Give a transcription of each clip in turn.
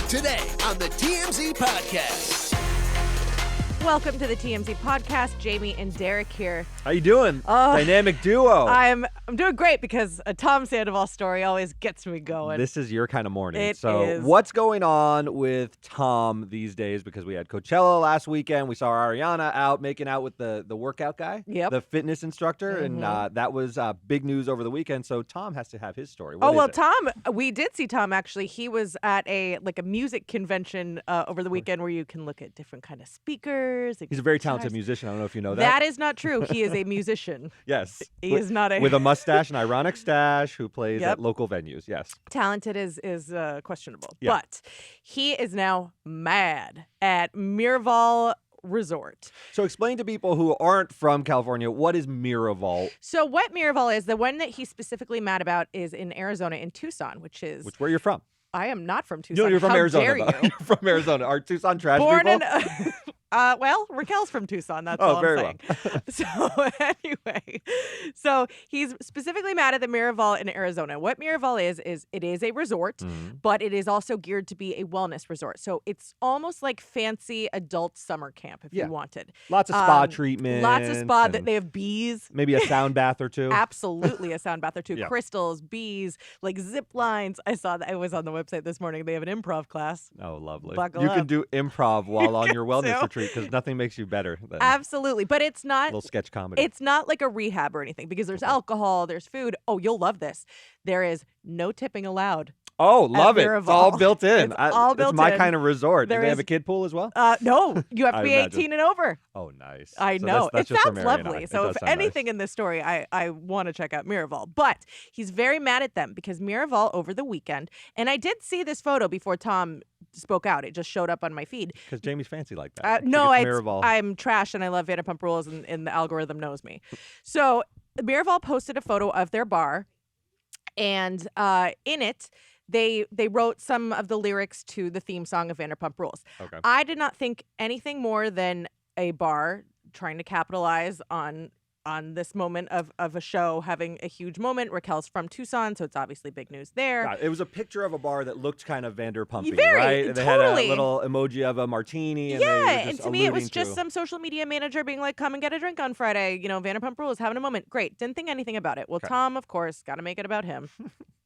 Today on the TMZ Podcast. Welcome to the TMZ Podcast. Jaime and Derek here. How you doing? Dynamic duo. I'm doing great because a Tom Sandoval story always gets me going. This is your kind of morning. It so is. What's going on with Tom these days? Because we had Coachella last weekend. We saw Ariana out making out with the workout guy, the fitness instructor, and that was big news over the weekend. So Tom has to have his story. What is it? Tom, we did see Tom actually. He was at a music convention over the weekend where you can look at different kind of speakers. He's a very talented musician. I don't know if you know that. That is not true. He is a musician. Yes. He is not a... With a mustache, an ironic stash, who plays at local venues. Yes. Talented is questionable. Yeah. But he is now mad at Miraval Resort. So explain to people who aren't from California, what is Miraval? So what Miraval is, the one that he's specifically mad about is in Arizona, in Tucson, which Where you're from. I am not from Tucson. No, you're from How Arizona. Dare you? You're from Arizona. Are Tucson trash Born people? well, Raquel's from Tucson. That's all I'm very saying. So anyway, so he's specifically mad at the Miraval in Arizona. What Miraval is it is a resort, but it is also geared to be a wellness resort. So it's almost like fancy adult summer camp if you wanted. Lots of spa treatments. Lots of spa. They have bees. Maybe a sound bath or two. Absolutely a sound bath or two. Yeah. Crystals, bees, like zip lines. I saw that. I was on the website this morning. They have an improv class. Oh, lovely. Buckle you up. can do improv while on your wellness do. retreat because nothing makes you better than Absolutely. But it's a not little sketch comedy. It's not like a rehab or anything because there's alcohol, there's food. Oh, you'll love this. There is no tipping allowed. Oh, love it. Miraval. It's all built in. It's all built It's my in. kind of resort. Do There they have is- a kid pool as well? No, you have to I be imagine. 18 and over. Oh, nice. I So know. that's It just for sounds Mary and I. lovely. It So does if sound nice. anything in this story, I want to check out Miraval. But he's very mad at them because Miraval over the weekend, and I did see this photo before Tom spoke out. It just showed up on my feed. Because Jamie's fancy like that. No, She gets Miraval. I'm trash and I love Vanderpump Rules and the algorithm knows me. So Miraval posted a photo of their bar, and in it, they wrote some of the lyrics to the theme song of Vanderpump Rules. Okay. I did not think anything more than a bar trying to capitalize on this moment of a show having a huge moment. Raquel's from Tucson, so it's obviously big news there. God, it was a picture of a bar that looked kind of Vanderpumpy, Very, right? They had totally. a little emoji of a martini. And Yeah, they were and just to me it was alluding just to- some social media manager being like, come and get a drink on Friday. You know, Vanderpump Rules, having a moment. Great. Didn't think anything about it. Well, Okay. Tom, of course, got to make it about him.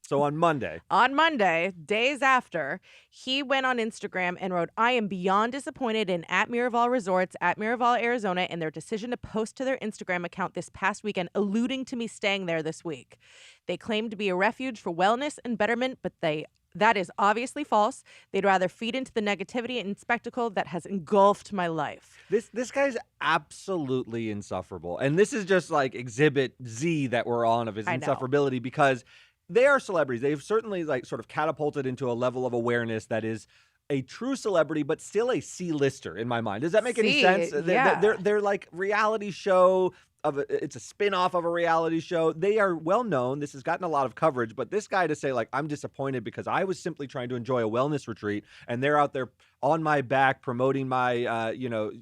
So on Monday, On Monday, days after, he went on Instagram and wrote, I am beyond disappointed in at Miraval Resorts, at Miraval, Arizona, and their decision to post to their Instagram account this past weekend, alluding to me staying there this week. They claim to be a refuge for wellness and betterment, but that is obviously false. They'd rather feed into the negativity and spectacle that has engulfed my life. this guy's absolutely insufferable. And this is just like exhibit Z that we're on of his I know. insufferability because they are celebrities. They've certainly like sort of catapulted into a level of awareness that is a true celebrity, but still a C-lister in my mind. Does that make any sense? Yeah. They're like reality show. It's a spin-off of a reality show. They are well known. This has gotten a lot of coverage, but this guy to say like, I'm disappointed because I was simply trying to enjoy a wellness retreat and they're out there on my back promoting my,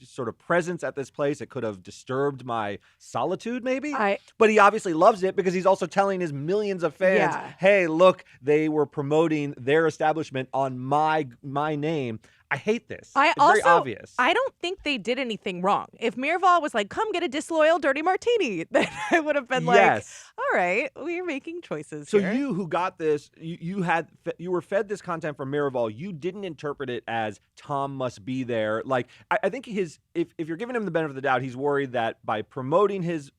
sort of presence at this place. It could have disturbed my solitude maybe, but he obviously loves it because he's also telling his millions of fans, hey, look, they were promoting their establishment on my name. I hate this. It's very obvious. I don't think they did anything wrong. If Miraval was like, come get a disloyal dirty martini, then I would have been like, all right, we're making choices So here. you who got this, you were fed this content from Miraval. You didn't interpret it as Tom must be there. Like I think if you're giving him the benefit of the doubt, he's worried that by promoting his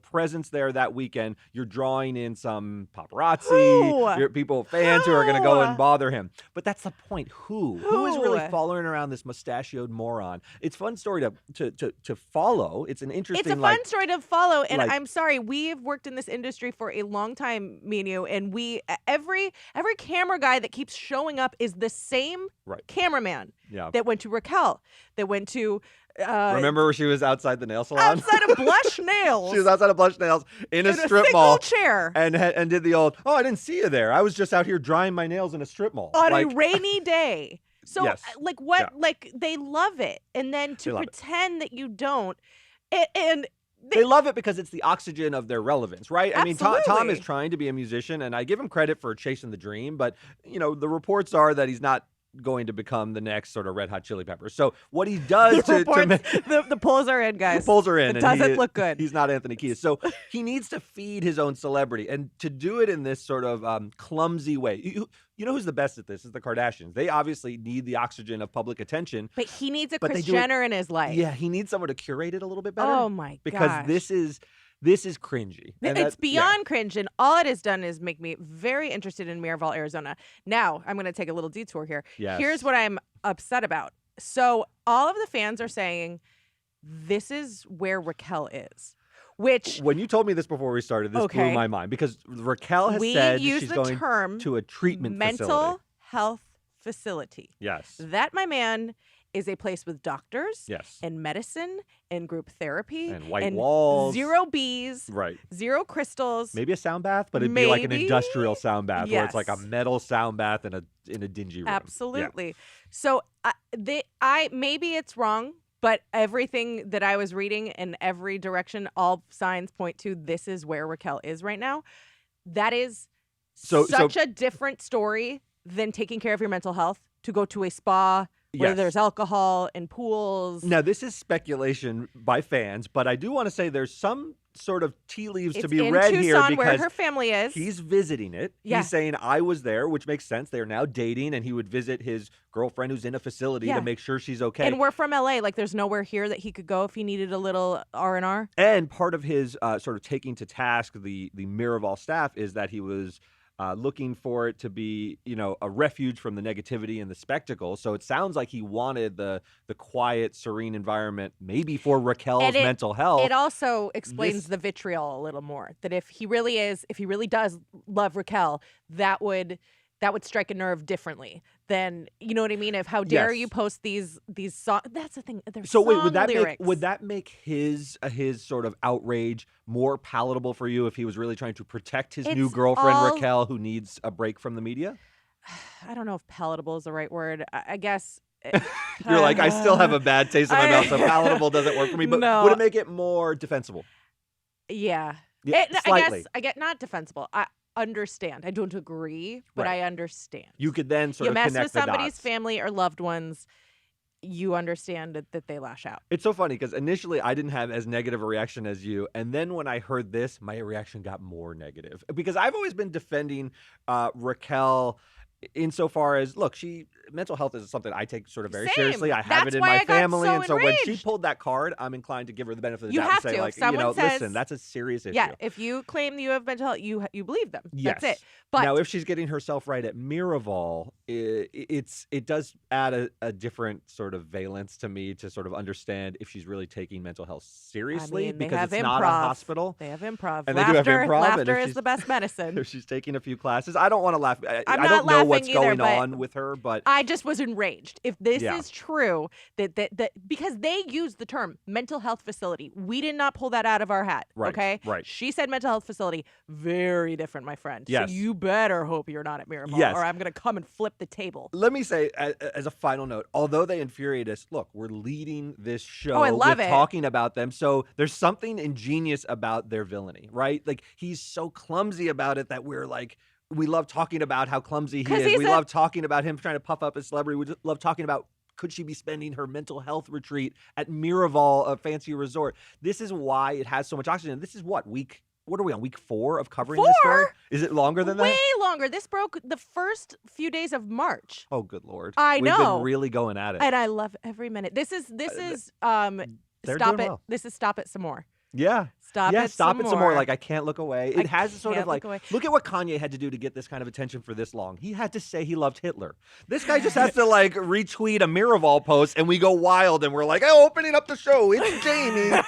presence there that weekend, you're drawing in some paparazzi, fans who are going to go and bother him. But that's the point. Who is really following around this mustachioed moron? It's a fun story to follow. It's an interesting. It's a fun story to follow, and I'm sorry, we've worked in this industry for a long time, me and you, and every camera guy that keeps showing up is the same cameraman that went to Raquel, that went to. Remember where she was outside the nail salon? Outside of Blush Nails. She was outside of Blush Nails in a strip mall chair, and did the old. Oh, I didn't see you there. I was just out here drying my nails in a strip mall on a rainy day. So, like, what? Yeah. Like, they love it, and then to pretend that you don't, and. They love it because it's the oxygen of their relevance, right? Absolutely. I mean, Tom is trying to be a musician, and I give him credit for chasing the dream, but, the reports are that he's not going to become the next sort of Red Hot Chili Peppers. So what he does the polls are in, guys. The polls are in. It doesn't look good. He's not Anthony Kiedis. So he needs to feed his own celebrity, and to do it in this sort of clumsy way. You know who's the best at this? Is the Kardashians. They obviously need the oxygen of public attention. But he needs a Kris Jenner in his life. Yeah, he needs someone to curate it a little bit better. Oh my gosh. Because this is cringy. It's beyond cringe, and all it has done is make me very interested in Miraval, Arizona. Now, I'm going to take a little detour here. Yes. Here's what I'm upset about. So all of the fans are saying, this is where Raquel is. Which, when you told me this before we started, this blew my mind. Because Raquel has said she's going to a treatment mental facility. Health facility. Yes. That, my man, is a place with doctors yes. and medicine and group therapy and white walls, zero bees, right? Zero crystals, maybe a sound bath, but it'd be like an industrial sound bath where it's like a metal sound bath in a dingy room. Absolutely. Yeah. So maybe it's wrong, but everything that I was reading in every direction, all signs point to this is where Raquel is right now. That is such a different story than taking care of your mental health, to go to a spa where there's alcohol and pools. Now, this is speculation by fans, but I do want to say there's some sort of tea leaves to be read Tucson, here because where her family is. He's visiting it. Yeah. He's saying, I was there, which makes sense. They're now dating, and he would visit his girlfriend who's in a facility to make sure she's okay. And we're from LA. Like, there's nowhere here that he could go if he needed a little R&R. And part of his sort of taking to task the Miraval staff is that he was looking for it to be, a refuge from the negativity and the spectacle. So it sounds like he wanted the quiet, serene environment, maybe for Raquel's mental health. It also explains the vitriol a little more. That if he really does love Raquel, that would strike a nerve differently than, you know what I mean? Of how dare you post these songs? That's the thing. So wait, would that make his sort of outrage more palatable for you if he was really trying to protect his new girlfriend Raquel, who needs a break from the media? I don't know if palatable is the right word. I guess. You're like, I still have a bad taste in my mouth, so palatable doesn't work for me. But would it make it more defensible? Yeah. Slightly. I get not defensible. I understand. I don't agree, but I understand. You could then sort of connect the dots. You mess with somebody's family or loved ones, you understand that they lash out. It's so funny because initially I didn't have as negative a reaction as you, and then when I heard this, my reaction got more negative because I've always been defending Raquel insofar as, look, mental health is something I take sort of very seriously. I have it in my family, and so when she pulled that card, I'm inclined to give her the benefit of the doubt and say, like, listen, that's a serious issue. Yeah, if you claim you have mental health, you believe them. Yes. That's it. But now, if she's getting herself right at Miraval, it does add a different sort of valence to me to sort of understand if she's really taking mental health seriously, because it's not a hospital. They have improv. And they do have improv. Laughter is the best medicine. If she's taking a few classes, I don't want to laugh. I don't don't know what's either, going on with her, but I just was enraged. If this is true, that because they used the term mental health facility, we did not pull that out of our hat. Right, okay, right. She said mental health facility, very different, my friend. Yes. So you better hope you're not at Miraval, or I'm going to come and flip the table. Let me say, as a final note, although they infuriate us, look, we're leading this show with talking about them, so there's something ingenious about their villainy, right? Like, he's so clumsy about it that we're like, we love talking about how clumsy he is. We love talking about him trying to puff up his celebrity. We love talking about, could she be spending her mental health retreat at Miraval, a fancy resort? This is why it has so much oxygen. This is what are we on, week 4 of covering this story? Is it longer than that? Way longer. This broke the first few days of March. Oh, good Lord. I know. We've been really going at it. And I love every minute. This is Stop It. Well. This is Stop It Some More. Yeah. Stop it some more. Like, I can't look away. It has sort of like, look at what Kanye had to do to get this kind of attention for this long. He had to say he loved Hitler. This guy just has to like retweet a Miraval post and we go wild and we're like, oh, opening up the show. It's Jaime.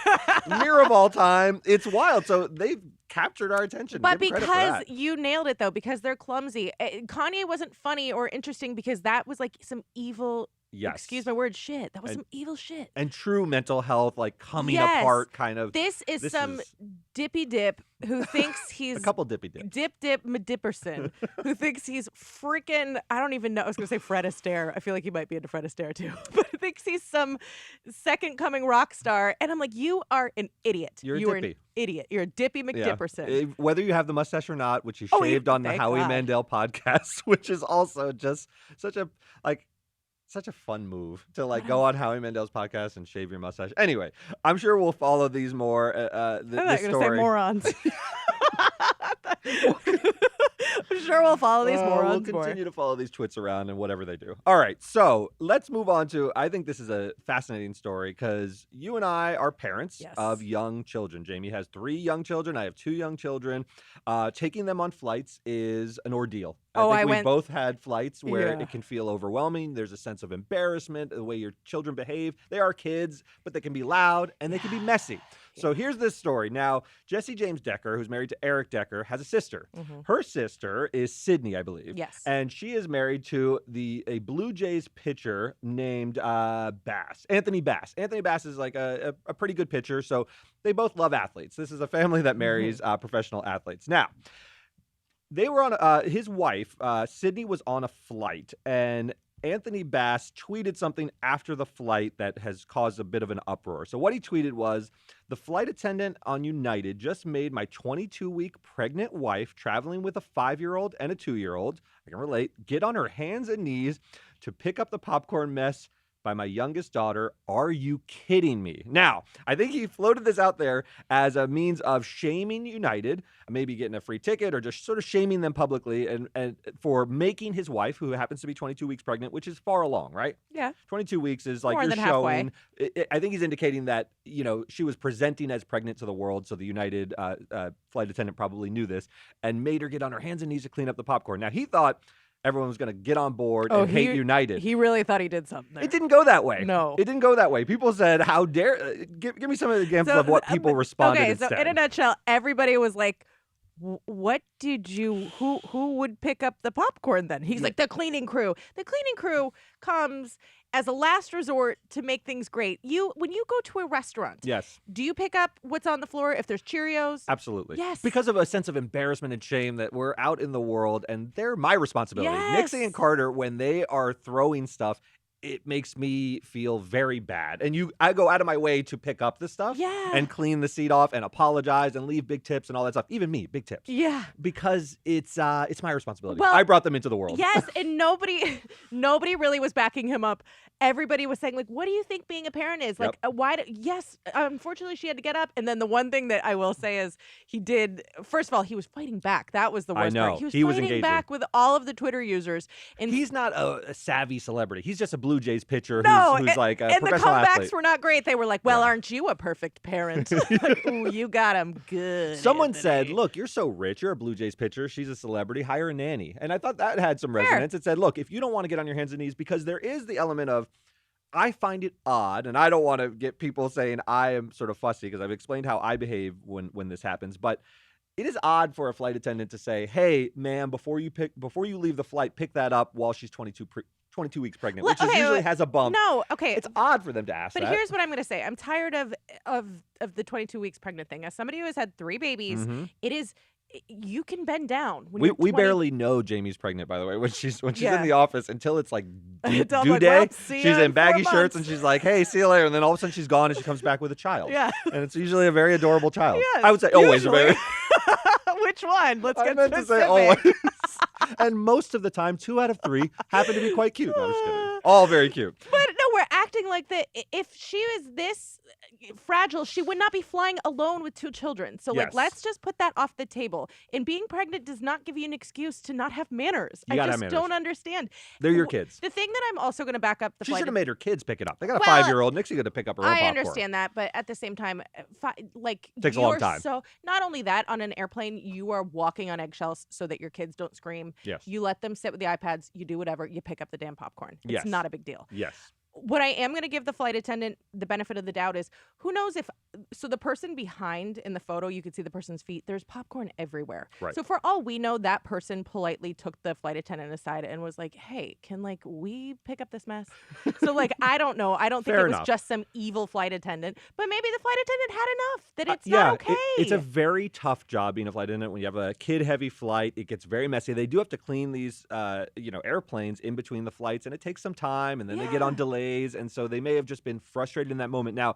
Miraval time. It's wild. So they've captured our attention. But because you nailed it, though, because they're clumsy. Kanye wasn't funny or interesting because that was like some evil, excuse my word, shit. That was some evil shit. And true mental health, like coming apart kind of. This is some dippy dip who thinks he's a couple dippy dips. Dip Dipperson, who thinks he's freaking, I don't even know. I was going to say Fred Astaire. I feel like he might be into Fred Astaire too. But thinks he's some second coming rock star. And I'm like, you are an idiot. You're an idiot. You're a Dippy McDipperson. Whether you have the mustache or not, which he shaved on the Howie Mandel podcast, which is also just such a, like, such a fun move to go on Howie Mandel's podcast and shave your mustache. Anyway, I'm sure we'll follow these more. I'm This not going to say story. morons. I'm sure we'll follow these morons We'll more. continue to follow these twits around and whatever they do. All right, so let's move on to, I think this is a fascinating story because you and I are parents of young children. Jamie has 3 young children. I have 2 young children. Taking them on flights is an ordeal. I think we both had flights where it can feel overwhelming. There's a sense of embarrassment, the way your children behave. They are kids, but they can be loud and they can be messy. So here's this story. Now, Jessie James Decker, who's married to Eric Decker, has a sister. Her sister is Sydney, I believe. Yes. And she is married to a Blue Jays pitcher named Anthony Bass. Anthony Bass is like a pretty good pitcher, so they both love athletes. This is a family that marries professional athletes. Now, they were on his wife, Sydney, was on a flight, and Anthony Bass tweeted something after the flight that has caused a bit of an uproar. So what he tweeted was, the flight attendant on United just made my 22-week pregnant wife traveling with a 5-year-old and a 2-year-old, I can relate, get on her hands and knees to pick up the popcorn mess by my youngest daughter. Are you kidding me? Now, I think he floated this out there as a means of shaming United, maybe getting a free ticket or just sort of shaming them publicly and for making his wife, who happens to be 22 weeks pregnant, which is far along, right? Yeah. 22 weeks is like more you're than showing. I think he's indicating that, she was presenting as pregnant to the world. So the United flight attendant probably knew this and made her get on her hands and knees to clean up the popcorn. Now, he thought everyone was going to get on board and hate United. He really thought he did something there. It didn't go that way. No. It didn't go that way. People said, how dare... Give me some examples of what people responded instead. Okay, so in a nutshell, everybody was like, what did you... Who would pick up the popcorn then? He's like, the cleaning crew. The cleaning crew comes as a last resort to make things great. When you go to a restaurant, do you pick up what's on the floor if there's Cheerios? Absolutely. Yes. Because of a sense of embarrassment and shame that we're out in the world and they're my responsibility. Yes. Nixie and Carter, when they are throwing stuff, it makes me feel very bad. And I go out of my way to pick up the stuff and clean the seat off and apologize and leave big tips and all that stuff. Even me, big tips. Yeah. Because it's my responsibility. Well, I brought them into the world. Yes, and nobody really was backing him up. Everybody was saying, like, what do you think being a parent is? Like, unfortunately, she had to get up. And then the one thing that I will say is he did, first of all, he was fighting back. That was the worst part. He was fighting back with all of the Twitter users. And he's not a savvy celebrity. He's just a Blue Jays pitcher who's like a professional athlete. And the comebacks were not great. They were like, well, aren't you a perfect parent? Like, ooh, you got him good. Someone said, look, you're so rich. You're a Blue Jays pitcher. She's a celebrity. Hire a nanny. And I thought that had some resonance. It said, look, if you don't want to get on your hands and knees, because there is the element of, I find it odd, and I don't want to get people saying I am sort of fussy because I've explained how I behave when this happens, but it is odd for a flight attendant to say, hey, ma'am, before you leave the flight, pick that up while she's 22 weeks pregnant, which usually has a bump. No, okay. It's odd for them to ask that. But here's what I'm going to say. I'm tired of the 22 weeks pregnant thing. As somebody who has had 3 babies, it is... You can bend down. When we barely know Jamie's pregnant, by the way, when she's in the office until it's like due day. Well, she's in baggy shirts and she's like, hey, see you later. And then all of a sudden she's gone and she comes back with a child. Yeah. And it's usually a very adorable child. Yeah, I would say always. Which one? Let's get specific. To say always. And most of the time, 2 out of 3 happen to be quite cute. No, I'm just kidding. All very cute. But no, we're acting like that. If she was this fragile, she would not be flying alone with 2 children. So, let's just put that off the table. And being pregnant does not give you an excuse to not have manners. I just don't understand. They're your kids. The thing that I'm also going to back up the She flight. should have made her kids pick it up. They got a 5-year-old. Nixie got to pick up her own popcorn. I understand that, but at the same time, takes a long time. So not only that, on an airplane, you are walking on eggshells so that your kids don't scream. Yes. You let them sit with the iPads. You do whatever. You pick up the damn popcorn. It's not a big deal. Yes. What I am going to give the flight attendant the benefit of the doubt is, who knows if, so the person behind in the photo, you could see the person's feet, there's popcorn everywhere. Right. So for all we know, that person politely took the flight attendant aside and was like, hey, can we pick up this mess? So I don't know. I don't think it was just some evil flight attendant, but maybe the flight attendant had enough that it's not okay. It's a very tough job being a flight attendant when you have a kid-heavy flight. It gets very messy. They do have to clean these, airplanes in between the flights, and it takes some time, and then they get on delays, and so they may have just been frustrated in that moment. Now,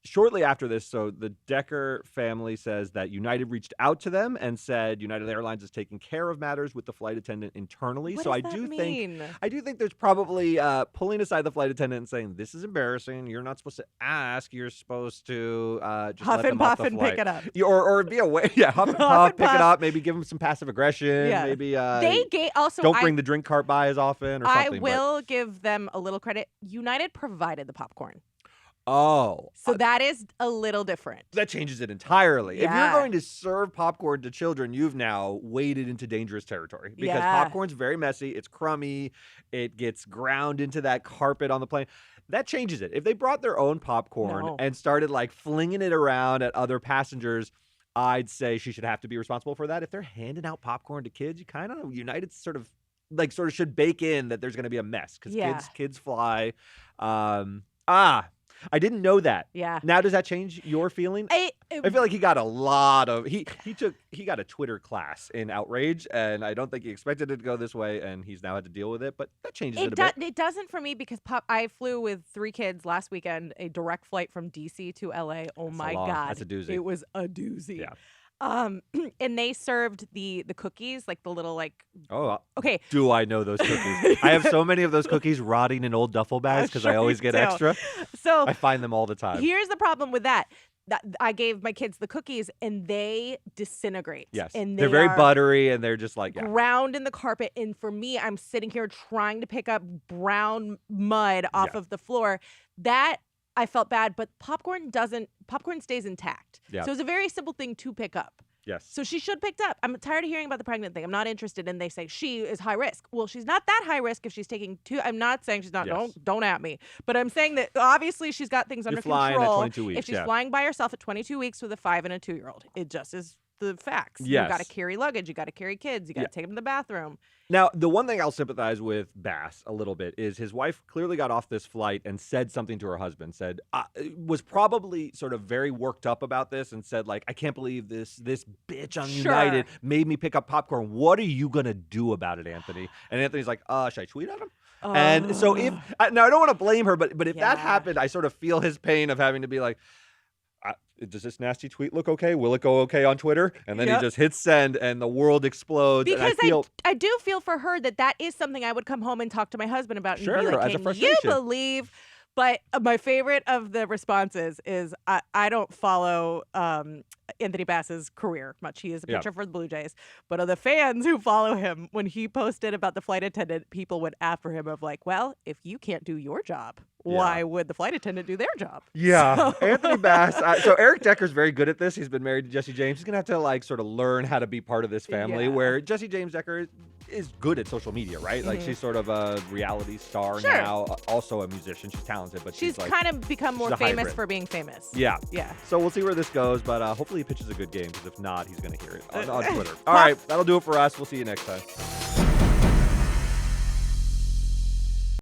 shortly after this, so the Decker family says that United reached out to them and said United Airlines is taking care of matters with the flight attendant internally. What so does that mean? I do think there's probably pulling aside the flight attendant and saying, this is embarrassing. You're not supposed to ask. You're supposed to just Huff let and them off puff the and flight. pick it up. Or be away. Yeah, huff and Huff puff, and pick it puff. up. Maybe give them some passive aggression. Yeah. Maybe Also, don't bring the drink cart by as often or something. I will give them a little credit. United provided the popcorn. Oh. So that is a little different. That changes it entirely. If Yeah. you're going to serve popcorn to children, you've now waded into dangerous territory because Yeah. popcorn's very messy. It's crummy. It gets ground into that carpet on the plane. That changes it. If they brought their own popcorn No. and started like flinging it around at other passengers, I'd say she should have to be responsible for that. If they're handing out popcorn to kids, you kind of United sort of should bake in that there's going to be a mess because Yeah. kids fly. I didn't know that. Yeah. Now, does that change your feeling? I feel like he got a lot of he got a Twitter class in outrage, and I don't think he expected it to go this way, and he's now had to deal with it. But that changes it a bit. It doesn't for me because I flew with 3 kids last weekend, a direct flight from DC to LA. Oh my God, that's a doozy. It was a doozy. Yeah. And they served the cookies, like the little okay. Do I know those cookies? I have so many of those cookies rotting in old duffel bags because I Sure always you get do. extra. So I find them all the time. here's the problem with that. I gave my kids the cookies and they disintegrate. Yes, And they're very are buttery and they're just like ground in the carpet. And for me, I'm sitting here trying to pick up brown mud off of the floor. That I felt bad, but popcorn stays intact. Yeah. So it's a very simple thing to pick up. Yes. So she should picked up. I'm tired of hearing about the pregnant thing. I'm not interested. And they say she is high risk. Well, she's not that high risk if she's taking 2. I'm not saying she's not. Yes. Don't at me. But I'm saying that obviously she's got things under flying at control. 22 weeks, if she's yeah. flying by herself at 22 weeks with a 5 and a 2-year-old, it just is the facts. Yes. You got to carry luggage. You got to carry kids. You got to take them to the bathroom. Now, the one thing I'll sympathize with Bass a little bit is his wife clearly got off this flight and said something to her husband, was probably sort of very worked up about this and said, like, I can't believe this bitch on United made me pick up popcorn. What are you going to do about it, Anthony? And Anthony's like, should I tweet at him? And so now I don't want to blame her, but if that happened, I sort of feel his pain of having to be like, does this nasty tweet look okay? Will it go okay on Twitter? And then he just hits send and the world explodes. Because and I do feel for her that is something I would come home and talk to my husband about. Sure, and be like, as a can frustration. you believe? But my favorite of the responses is I don't follow Anthony Bass's career much. He is a pitcher for the Blue Jays. But of the fans who follow him, when he posted about the flight attendant, people went after him of like, well, if you can't do your job, why would the flight attendant do their job? Yeah, so. Anthony Bass. So Eric Decker's very good at this. He's been married to Jessie James. He's going to have to sort of learn how to be part of this family where Jessie James Decker is good at social media, right? Like she's sort of a reality star now, also a musician. She's talented, but she's like, kind of become more famous hybrid. for being famous. Yeah. Yeah. So we'll see where this goes, but hopefully he pitches a good game because if not, he's going to hear it on Twitter. All right, that'll do it for us. We'll see you next time.